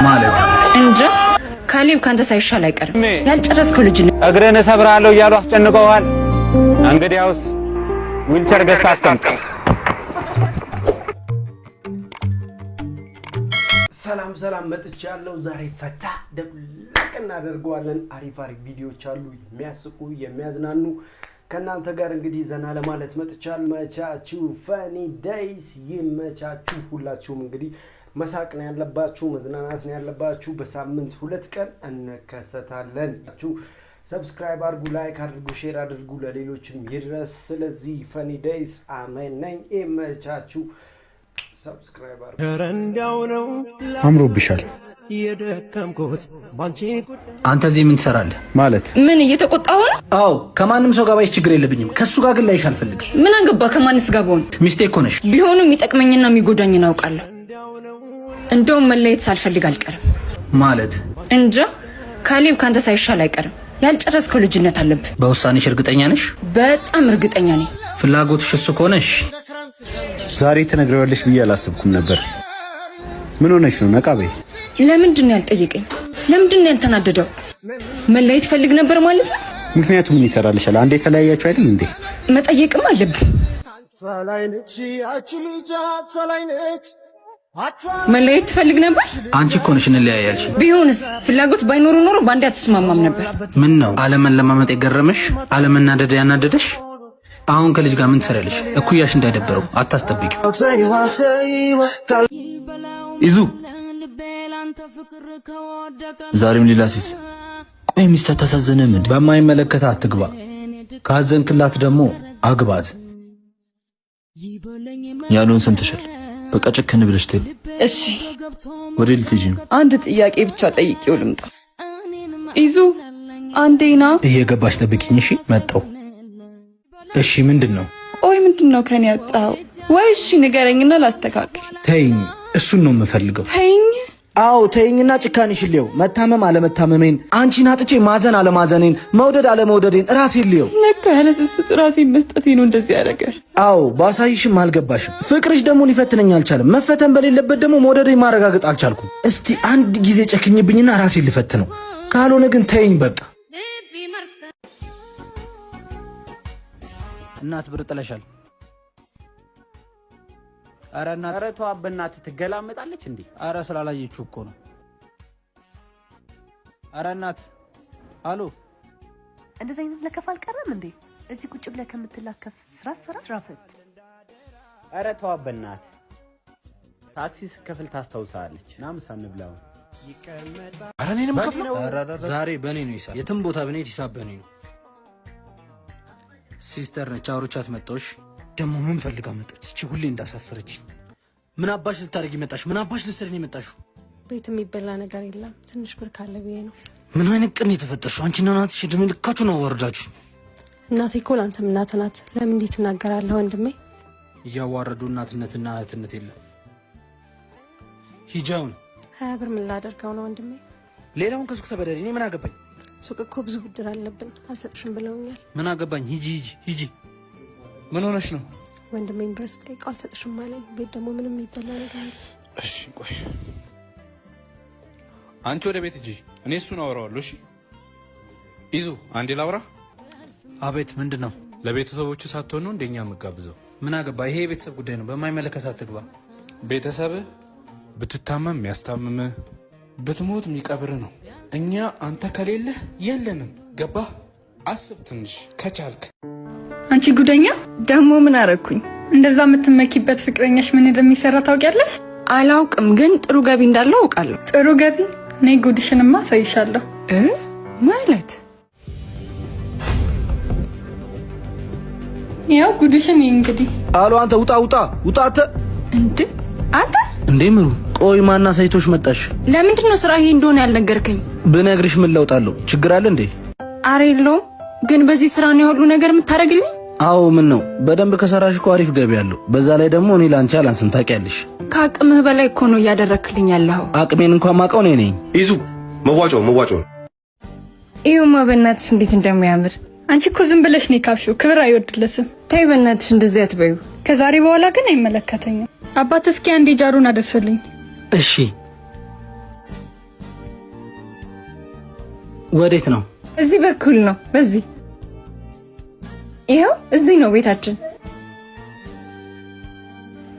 ማለት እንጃ ካሌብ ካንተ ሳይሻል አይቀርም። ያልጨረስከው ልጅ ነው። እግረን ሰብራለሁ እያሉ አስጨንቀዋል። እንግዲያውስ ዊልቸር ገዝታ አስቀምጥ። ሰላም መጥቻለሁ። ዛሬ ፈታ ደብለቅ እናደርገዋለን። አሪፍ ቪዲዮዎች አሉ፣ የሚያስቁ የሚያዝናኑ ከናንተ ጋር እንግዲህ ዘና ለማለት መጥቻለሁ። መቻችሁ ፈኒ ዴይስ ይመቻችሁ። ሁላችሁም እንግዲህ መሳቅ ነው ያለባችሁ፣ መዝናናት ነው ያለባችሁ። በሳምንት 2 ቀን እንከሰታለን። ሰብስክራይብ አድርጉ፣ ላይክ አድርጉ፣ ሼር አድርጉ፣ ለሌሎችም ይድረስ። ስለዚህ ፈኒ ዴይስ አሜን ነኝ። ይመቻችሁ። ሰብስክራይብ አድርጉ። አምሮብሻል። አንተ እዚህ ምን ትሰራለህ? ማለት ምን እየተቆጣሁ ነው? አዎ ከማንም ሰው ጋር ባይሽ ችግር የለብኝም። ከሱ ጋር ግን ላይሽ አልፈልግም። ምን አገባ ከማንስ ጋር ብሆን? ሚስቴ እኮ ነሽ። ቢሆንም የሚጠቅመኝና የሚጎዳኝን አውቃለሁ። እንደውም መለየት ሳልፈልግ አልቀርም። ማለት እንጃ ካሌብ ካንተ ሳይሻል አይቀርም። ያልጨረስከው ልጅነት አለብህ። በውሳኔሽ እርግጠኛ ነሽ? በጣም እርግጠኛ ነኝ። ፍላጎትሽ እሱ ከሆነሽ ዛሬ ትነግሪዋለሽ ብዬ አላሰብኩም ነበር። ምን ሆነሽ ነው? ነቃ በይ። ለምንድን ነው ያልጠየቀኝ? ለምንድን ነው ያልተናደደው? መለየት ፈልግ ነበር ማለት ነው? ምክንያቱም ምን ይሰራልሻል? አንዴ የተለያያችሁ አይደል እንዴ? መጠየቅም አለብህ። መለየት ትፈልግ ነበር? አንቺ እኮ ነሽ እንለያያልሽ። ቢሆንስ ፍላጎት ባይኖር ኖሮ ባንዴ አትስማማም ነበር። ምን ነው አለመለማመጥ የገረመሽ? አለመናደድ ያናደደሽ? አሁን ከልጅ ጋር ምን ትሰሪያለሽ? እኩያሽ እንዳይደበረው አታስጠብቂው። ይዙ ዛሬም ሌላ ሴት። ቆይ ሚስት አታሳዝንም? በማይመለከታ አትግባ። ካዘንክላት ደግሞ አግባት። ያሉን ሰምተሻል። በቃ ጨከን ብለሽ ተይ። እሺ ወደ ልትጂ ነው? አንድ ጥያቄ ብቻ ጠይቄው ልምጣ። ይዙ አንዴና እየገባሽ ጠብቂኝ። እሺ መጣው። እሺ ምንድን ነው? ቆይ ምንድን ነው ከኔ ያጣው? ወይ እሺ ንገረኝና ላስተካክል። ተይኝ። እሱን ነው የምፈልገው። ተይኝ። አዎ ተይኝና ጭካኔሽን ልየው። መታመም አለመታመሜን፣ አንቺን አጥቼ ማዘን አለማዘኔን፣ መውደድ አለመውደዴን ራሴን ልየው። ለካ ያለ ስስት ራሴን መስጠቴ ነው እንደዚህ ያደረገ። አዎ ባሳይሽም አልገባሽም። ፍቅርሽ ደግሞ ሊፈትነኝ አልቻለም። መፈተን በሌለበት ደግሞ መውደዴን ማረጋገጥ አልቻልኩም። እስቲ አንድ ጊዜ ጨክኝብኝና ራሴን ልፈትነው። ካልሆነ ግን ተይኝ በቃ። እናት ብር ጥለሻል። አረ እናት፣ አረ ተው አበናት፣ ትገላመጣለች እንዴ? አረ ስላላየችው እኮ ነው። አረ እናት፣ አሎ፣ እንደዚህ አይነት ለከፋ አልቀረም እንዴ? እዚህ ቁጭ ብለህ ከምትላከፍ ስራ ፈት። አረ ተው አበናት፣ ታክሲ ስከፍል ታስታውሳለች። ና ምሳ እንብላው። አረ እኔንም ከፍለው። ዛሬ በኔ ነው ሂሳብ። የትም ቦታ ብንሄድ ሂሳብ በኔ ነው። ሲስተር ነች፣ አውርቻት መጣሁሽ። ደግሞ ምን ፈልጋ መጣች? እቺ ሁሌ እንዳሳፈረች። ምን አባሽ ልታደርጊ መጣሽ? ምን አባሽ ልትሰሪ ነው የመጣሽው? ቤት የሚበላ ነገር የለም፣ ትንሽ ብር ካለ ብዬ ነው። ምን አይነት ቀን የተፈጠርሽው? አንቺና እናትሽ እድሜ ልካችሁን አዋረዳችሁ። እናቴ እኮ ለአንተም እናት ናት። ለምን እንዴት ትናገራለህ ወንድሜ? እያዋረዱ እናትነትና እህትነት የለም። ሂጃውን 20 ብር ምን ላደርገው ነው ወንድሜ? ሌላውን ከሱቅ ተበደሪ። እኔ ምን አገባኝ? ሱቅ እኮ ብዙ ብድር አለብን፣ አልሰጥሽም ብለውኛል። ምን አገባኝ? ሂጂ። ምን ሆነሽ ነው? ወንድሜን ብር ስጠይቀው አልሰጥሽም አለኝ። ቤት ደግሞ ምንም የሚበላ ነገር የለም። እሺ ቆይ አንቺ ወደ ቤት ሂጂ፣ እኔ እሱን አወራዋለሁ። እሺ ይዙ አንዴ ላውራ። አቤት። ምንድን ነው? ለቤተሰቦቹ ሳትሆን ነው እንደኛ የምጋብዘው? ምን አገባ? ይሄ የቤተሰብ ጉዳይ ነው፣ በማይመለከት አትግባ። ቤተሰብህ ብትታመም የሚያስታምምህ፣ ብትሞት የሚቀብር ነው። እኛ አንተ ከሌለህ የለንም። ገባህ? አስብ ትንሽ ከቻልክ። አንቺ ጉደኛ ደግሞ ምን አረኩኝ? እንደዛ የምትመኪበት ፍቅረኛሽ ምን እንደሚሰራ ታውቂያለሽ? አላውቅም፣ ግን ጥሩ ገቢ እንዳለው አውቃለሁ። ጥሩ ገቢ? እኔ ጉድሽንማ አሳይሻለሁ። ማለት ያው ጉድሽን እንግዲህ። አሎ አንተ ውጣ አንተ። አንተ እንዴ ምሩ፣ ቆይ ማና ሳይቶሽ መጣሽ? ለምንድን ነው ስራ ይሄ እንደሆነ ያልነገርከኝ? ብነግርሽ ምን ለውጥ አለው? ችግር አለ እንዴ? አረ የለውም፣ ግን በዚህ ስራ ነው ሁሉ ነገር የምታደርግልኝ? አዎ ምን ነው፣ በደንብ ከሰራሽ እኮ አሪፍ ገቢ አለው። በዛ ላይ ደግሞ እኔ ላንቺ አላንስም ታውቂያለሽ። ከአቅምህ በላይ እኮ ነው እያደረክልኝ ያለኸው። አቅሜን እንኳን ማውቀው እኔ ነኝ። ይዙ መዋጮ ይኸውማ በእናትሽ እንዴት እንደሚያምር። አንቺ እኮ ዝም ብለሽ ነው የካብሽው፣ ክብር አይወድለትም። ተይ በእናትሽ እንደዚህ አትበዩ። ከዛሬ በኋላ ግን አይመለከተኝም። አባት እስኪ አንዴ ጃሩን አደርስልኝ። እሺ ወዴት ነው? እዚህ በኩል ነው። በዚህ ይሄው እዚህ ነው ቤታችን።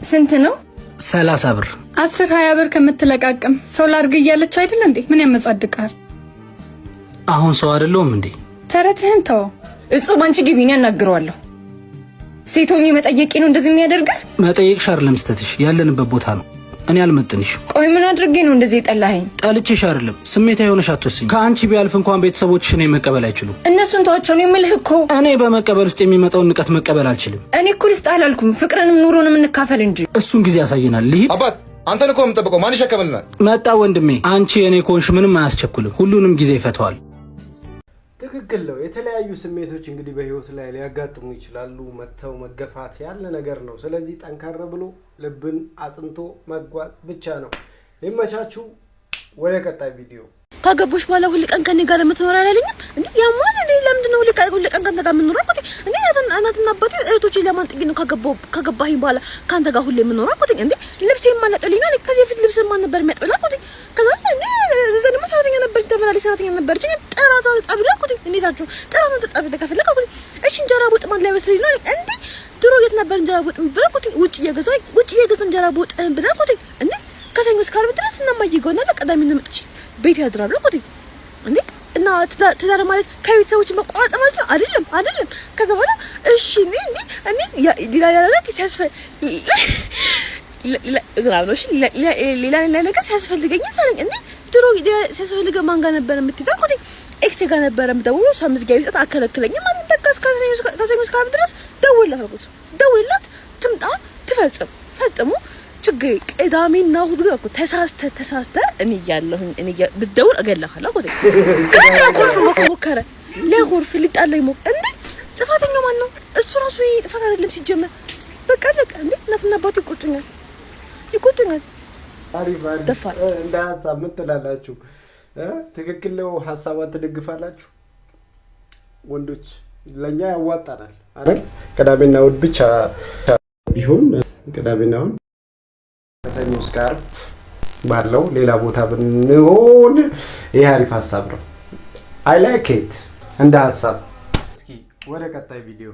ስንት ነው? 30 ብር። 10-20 ብር ከምትለቃቅም ሰው ላድርግ እያለች አይደል እንዴ? ምን ያመጻድቃል? አሁን ሰው አይደለሁም እንዴ? ተረትህን ተው። እጹብ አንቺ ግቢና እናግረዋለሁ። ሴቶኝ መጠየቄ ነው እንደዚህ የሚያደርግህ? መጠየቅሽ አይደለም ስተትሽ፣ ያለንበት ቦታ ነው። እኔ አልመጥንሽ። ቆይ ምን አድርጌ ነው እንደዚህ የጠላኸኝ? ጠልቼሽ አይደለም፣ ስሜታዊ ሆነሽ አትወስኝ። ከአንቺ ቢያልፍ እንኳን ቤተሰቦችሽ እኔን መቀበል አይችሉም። እነሱን ተዋቸው ነው የምልህ እኮ። እኔ በመቀበል ውስጥ የሚመጣውን ንቀት መቀበል አልችልም። እኔ እኮ ልስጥህ አላልኩም፣ ፍቅርንም ኑሮንም እንካፈል እንጂ። እሱን ጊዜ ያሳየናል። ልሂድ። አባት አንተን እኮ የምጠብቀው ማን ይሸከምልናል? መጣ ወንድሜ። አንቺ የኔ ኮንሽ ምንም አያስቸኩልም፣ ሁሉንም ጊዜ ይፈተዋል። ትክክል ነው። የተለያዩ ስሜቶች እንግዲህ በህይወት ላይ ሊያጋጥሙ ይችላሉ። መተው መገፋት ያለ ነገር ነው። ስለዚህ ጠንካራ ብሎ ልብን አጽንቶ መጓዝ ብቻ ነው። ሊመቻችሁ። ወደ ቀጣይ ቪዲዮ። ካገቦሽ በኋላ ሁሉ ቀን ከኔ ጋር የምትኖር አይደለኝም እንዴ? ያማን እንዴ? ለምንድን ነው ሁሉ ቀን ካንተ ጋር የምኖረው? እኮ እንዴ እናትና አባቴ እህቶቼ ለማንጥቂ ነው ካገባኝ በኋላ ካንተ ጋር ሁሉ የምኖረው እኮ እንዴ? ልብስ የማነጥልኝ ነው። ከዚህ በፊት ልብስ ማን ነበር የሚያጥብላ? እኮ ከዛ እንዴ ዘንም ሰራተኛ ነበርች፣ ተመላልስ ሰራተኛ ነበርች። ጥራታ ጠብላ እኮ እንዴታችሁ ጥራታ ተጠብላ ከፈለከ እኮ እሺ እንጀራ ወጥ ማን ላይ መስለኝ ነው እንዴ? ድሮ የት ነበር እንጀራ ወጥ ብላ እኮ ውጭ እየገዛ እንጀራ ወጥ ብላ እኮ እንዴ ከሰኞ እስከ ዓርብ ድረስ እናማዬ ጋር ነው ቅዳሜና መጥቼ ቤት ያድራሉ እኮ እንዴ። እና ትዳር ማለት ከቤተሰቦች መቆራረጥ ማለት ነው አይደለም። ከዛ በኋላ እሺ እኔ ሌላ ነገር ሲያስፈልገኝ ሳለኝ እንዴ ድሮ ሲያስፈልገ ማን ጋር ነበር የምትይዘው? እኮ ኤክስ ጋር ነበር የምደውለው። እሷ ምዝጋቢ ሰጥ አከለክለኝ ማለት በቃ ከሰኞ እስከ ዓርብ ድረስ ደውልላት ትምጣ ፈጽሙ ችግር ቅዳሜና እሑድ ግን እኮ ተሳስተ እኔ ያለሁኝ ብትደውል እገላሃለሁ እኮ ግን ሊያጎርፍ ሊጣላኝ እንዴ ጥፋተኛው ማን ነው? እሱ ራሱ ጥፋት አይደለም ሲጀመር። በቃ ለቀ እንዴ እናትና አባቴ ይቆጡኛል። አሪፍ እንደ ሀሳብ ምን ትላላችሁ? ትክክል ነው። ሀሳቧን ትደግፋላችሁ? ወንዶች ለኛ ያዋጣናል አይደል? ቅዳሜና እሑድ ብቻ ቢሆን ቅዳሜና እሑድ ከሰኞ እስከ ዓርብ ባለው ሌላ ቦታ ብንሆን ይሄ አሪፍ ሀሳብ ነው። አይ ላይክ ኢት እንደ ሀሳብ። እስኪ ወደ ቀጣይ ቪዲዮ።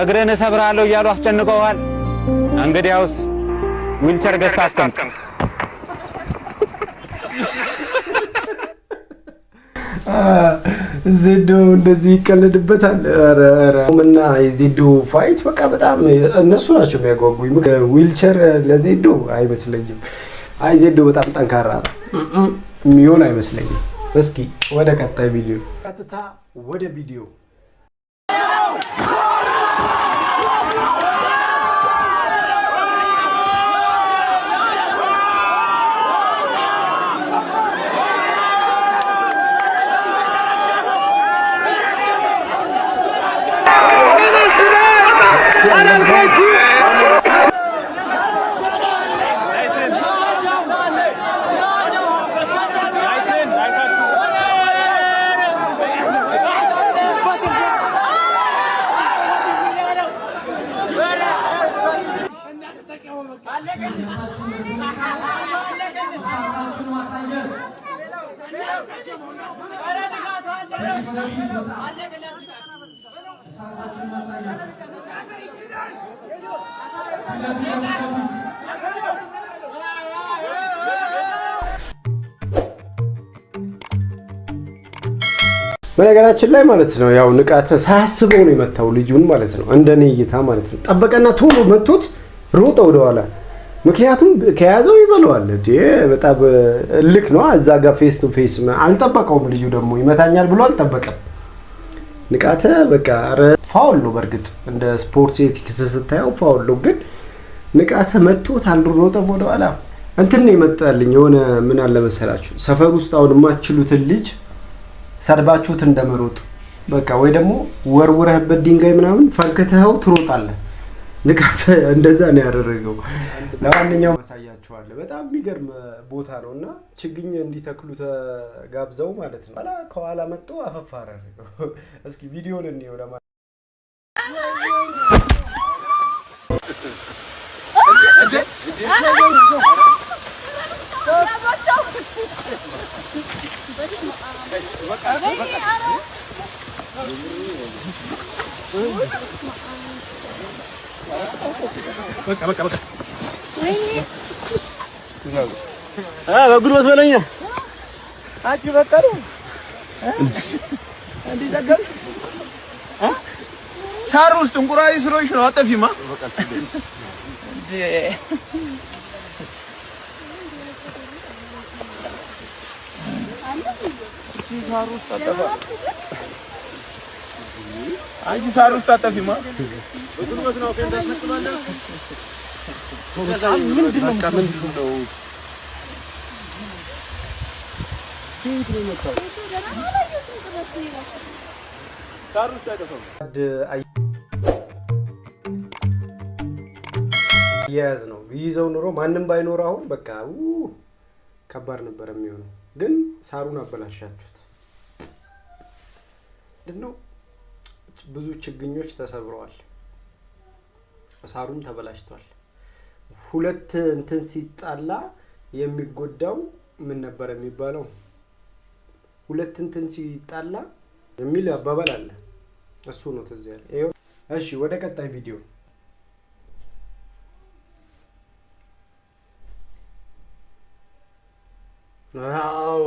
እግረን እሰብራለሁ እያሉ አስጨንቀዋል። እንግዲያውስ ዊልቸር ገዝተህ አስቀምጥ። ዜዶ እንደዚህ ይቀልድበታል። ኧረ እና የዜዶ ፋይት በቃ በጣም እነሱ ናቸው የሚያጓጉኝ። ዊልቸር ለዜዶ አይመስለኝም። አይ ዜዶ በጣም ጠንካራ ነው የሚሆን አይመስለኝም። እስኪ ወደ ቀጣይ ቪዲዮ። ቀጥታ ወደ ቪዲዮ። በነገራችን ላይ ማለት ነው ያው ንቃተ ሳያስበው ነው የመታው ልጁን ማለት ነው። እንደኔ እይታ ማለት ነው። ጠበቀና ቶሎ መቶት ሮጠ ወደኋላ። ምክንያቱም ከያዘው ይበለዋል እንዴ። በጣም ልክ ነው። እዛ ጋር ፌስ ቱ ፌስ አልጠበቀውም። ልጁ ደግሞ ይመታኛል ብሎ አልጠበቀም። ንቃተ በቃ ፋውል ነው። በርግጥ እንደ ስፖርት ኤቲክስ ስታየው ፋውል ነው። ግን ንቃተ መቶት አልሮጠ ወደኋላ። እንትን ነው የመጣልኝ የሆነ ምን አለ መሰላችሁ፣ ሰፈር ውስጥ አሁን የማትችሉትን ልጅ ሰድባችሁት እንደመሮጥ በቃ ወይ ደግሞ ወርውረህበት ድንጋይ ምናምን ፈንክተኸው ትሮጣለህ። ንቃተ እንደዛ ነው ያደረገው። ለማንኛውም ማሳያችኋለሁ። በጣም የሚገርም ቦታ ነውና ችግኝ እንዲተክሉ ተጋብዘው ማለት ነው። ከኋላ መጥቶ አፈፋረ አደረገው። እስኪ ቪዲዮን እንየው። በጉልበት በለኛ አንቺ በቃ ነው እንዴ ዘጋም ሳር ውስጥ እንቁራሪ ስሮሽ ነው አጠፊማ እንዴ ሳር ውስጥ አጠፋ አንቺ ሳር ውስጥ አጠፊማ በጉልበት ነው ከእንዳስመጥባለህ ምንድነው ያዝ ነው ይዘው ኑሮ ማንንም ባይኖር አሁን በቃ ከባድ ነበር የሚሆነው ግን ሳሩን አበላሻችሁት ምንድነው ብዙ ችግኞች ተሰብረዋል ሳሩም ተበላሽቷል ሁለት እንትን ሲጣላ የሚጎዳው ምን ነበር የሚባለው ሁለት እንትን ሲጣላ የሚል አባባል አለ እሱ ነው ትዝ ያለ እሺ ወደ ቀጣይ ቪዲዮ ዋው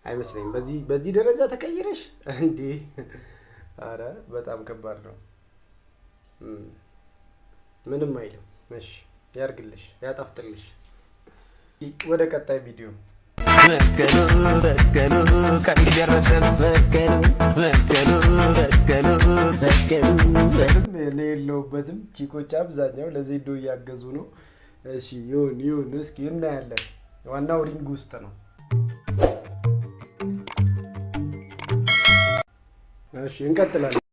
አይመስለኝም በዚህ ደረጃ ተቀይረሽ እንዴ አረ በጣም ከባድ ነው ምንም አይልም እሺ ያርግልሽ ያጣፍጥልሽ ወደ ቀጣይ ቪዲዮ እኔ የለሁበትም ቺኮች አብዛኛው ለዜዶ እያገዙ ነው እሺ ይሁን እስኪ እናያለን ዋናው ሪንግ ውስጥ ነው እሺ እንቀጥላለን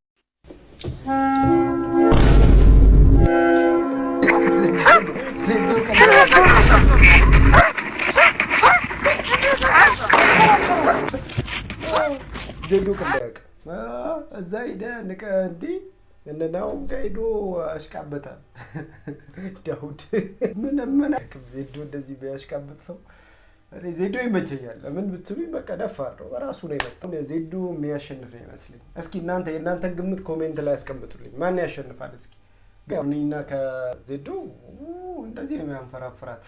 ዜዶ ከለቅ እዛ ሄደ ንቀ እንዴ እነናው ጋይዶ አሽቃበታ ዳውድ ምን ዜዶ እንደዚህ ቢያሽቃበት ሰው ዜዶ ይመቸኛል ለምን ብትሉኝ በቃ ደፋር ነው በራሱ ነው የመጣው ዜዶ የሚያሸንፍ ነው ይመስልኝ እስኪ የእናንተን ግምት ኮሜንት ላይ አስቀምጡልኝ ማን ያሸንፋል እስኪ ጋርኒና ከዜዶ እንደዚህ ነው የሚያንፈራፍራት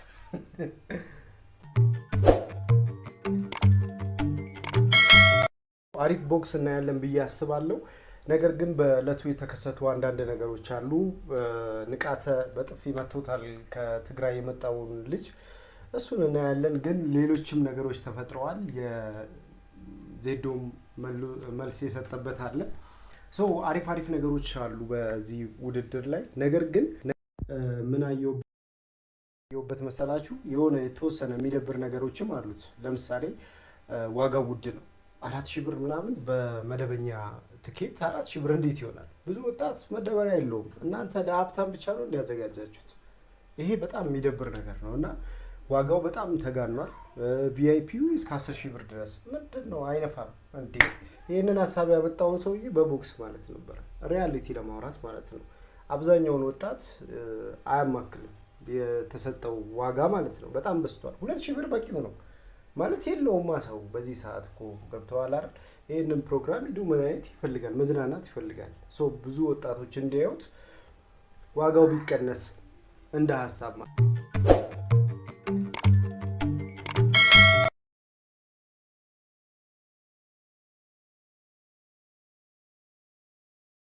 አሪፍ ቦክስ እናያለን ብዬ አስባለሁ ነገር ግን በእለቱ የተከሰቱ አንዳንድ ነገሮች አሉ ንቃተ በጥፊ መቶታል ከትግራይ የመጣውን ልጅ እሱን እናያለን ግን ሌሎችም ነገሮች ተፈጥረዋል የዜዶም መልስ የሰጠበት አለ አሪፍ ነገሮች አሉ በዚህ ውድድር ላይ ነገር ግን ምን አየሁበት መሰላችሁ የሆነ የተወሰነ የሚደብር ነገሮችም አሉት ለምሳሌ ዋጋው ውድ ነው 4000 ብር ምናምን በመደበኛ ትኬት 4000 ብር እንዴት ይሆናል ብዙ ወጣት መደበሪያ የለውም እናንተ ለሀብታም ብቻ ነው እንዲያዘጋጃችሁት ይሄ በጣም የሚደብር ነገር ነውና ዋጋው በጣም ተጋኗል ቪአይፒው እስከ 10000 ብር ድረስ ምንድነው አይነፋም እንዴ ይሄንን ሐሳብ ያመጣውን ሰውዬ በቦክስ ማለት ነበር ሪያሊቲ ለማውራት ማለት ነው አብዛኛውን ወጣት አያማክልም የተሰጠው ዋጋ ማለት ነው በጣም በስቷል 2000 ብር በቂው ነው ማለት የለውም ማሳው በዚህ ሰዓት እኮ ገብተዋል አይደል ይሄንን ፕሮግራም ሄዶ ማየት ይፈልጋል መዝናናት ይፈልጋል ብዙ ወጣቶች እንዲያዩት ዋጋው ቢቀነስ እንደ ሐሳብ